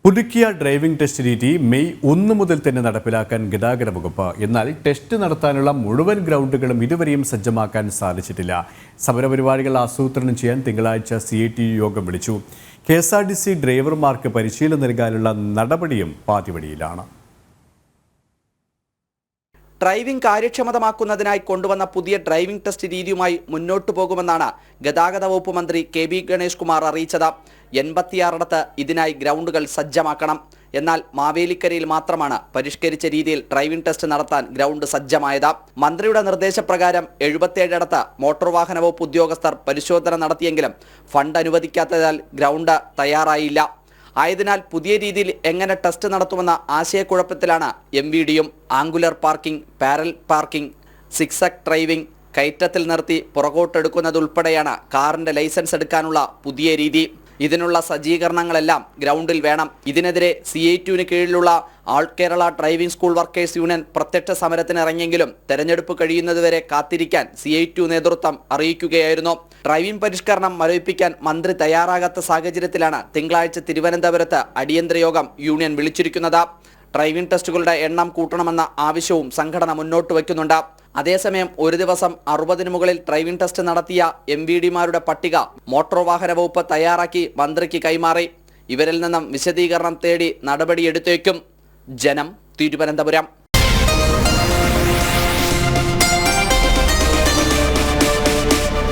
പുതുക്കിയ driving test രീതി May 1 മുതൽ തന്നെ നടപ്പിലാക്കാൻ ഗതാഗത വകുപ്പ്. എന്നാൽ ടെസ്റ്റ് നടത്താനുള്ള മുഴുവൻ ഗ്രൗണ്ടുകളും ഇതുവരെയും സജ്ജമാക്കാൻ സാധിച്ചിട്ടില്ല. സമരപരിപാടികൾ ആസൂത്രണം ചെയ്യാൻ തിങ്കളാഴ്ച CITU യോഗം വിളിച്ചു. KSRTC ഡ്രൈവർമാർക്ക് പരിശീലനം നൽകാനുള്ള നടപടിയും പാതിവഴിയിലാണ്. ഡ്രൈവിംഗ് കാര്യക്ഷമമാക്കുന്നതിനായി കൊണ്ടുവന്ന പുതിയ ഡ്രൈവിംഗ് ടെസ്റ്റ് രീതിയുമായി മുന്നോട്ടു പോകുമെന്നാണ് ഗതാഗത വകുപ്പ് മന്ത്രി KB ഗണേഷ് കുമാർ അറിയിച്ചത്. 86 ഇതിനായി ഗ്രൗണ്ടുകൾ സജ്ജമാക്കണം. എന്നാൽ മാവേലിക്കരയിൽ മാത്രമാണ് പരിഷ്കരിച്ച രീതിയിൽ ഡ്രൈവിംഗ് ടെസ്റ്റ് നടത്താൻ ഗ്രൗണ്ട് സജ്ജമായത്. മന്ത്രിയുടെ നിർദ്ദേശപ്രകാരം 77 മോട്ടോർ വാഹന വകുപ്പ് ഉദ്യോഗസ്ഥർ പരിശോധന നടത്തിയെങ്കിലും ഫണ്ട് അനുവദിക്കാത്തതിനാൽ ഗ്രൗണ്ട് തയ്യാറായില്ല. ആയതിനാൽ പുതിയ രീതിയിൽ എങ്ങനെ ടെസ്റ്റ് നടത്തുമെന്ന ആശയക്കുഴപ്പത്തിലാണ് MVDയും. Angular parking, parallel parking, zigzag driving, കയറ്റത്തിൽ നിർത്തി പുറകോട്ടെടുക്കുന്നതുൾപ്പെടെയാണ് കാറിന്റെ ലൈസൻസ് എടുക്കാനുള്ള പുതിയ രീതി. ഇതിനുള്ള സജ്ജീകരണങ്ങളെല്ലാം ഗ്രൗണ്ടിൽ വേണം. ഇതിനെതിരെ CITUവിന് കീഴിലുള്ള all Kerala driving school workers union പ്രത്യക്ഷ സമരത്തിനിറങ്ങിയെങ്കിലും തെരഞ്ഞെടുപ്പ് കഴിയുന്നതുവരെ കാത്തിരിക്കാൻ CITU നേതൃത്വം അറിയിക്കുകയായിരുന്നു. ഡ്രൈവിംഗ് പരിഷ്കരണം മരവിപ്പിക്കാൻ മന്ത്രി തയ്യാറാകാത്ത സാഹചര്യത്തിലാണ് തിങ്കളാഴ്ച തിരുവനന്തപുരത്ത് അടിയന്തര യോഗം യൂണിയൻ വിളിച്ചിരിക്കുന്നത്. ഡ്രൈവിംഗ് ടെസ്റ്റുകളുടെ എണ്ണം കൂട്ടണമെന്ന ആവശ്യവും സംഘടന മുന്നോട്ട് വയ്ക്കുന്നുണ്ട്. അതേസമയം ഒരു ദിവസം 60-ന് മുകളിൽ ഡ്രൈവിംഗ് ടെസ്റ്റ് നടത്തിയ MVDമാരുടെ പട്ടിക മോട്ടോർ വാഹന വകുപ്പ് തയ്യാറാക്കി മന്ത്രിക്ക് കൈമാറി. ഇവരിൽ നിന്നും വിശദീകരണം തേടി നടപടിയെടുത്തേക്കും. ജനം, തിരുവനന്തപുരം.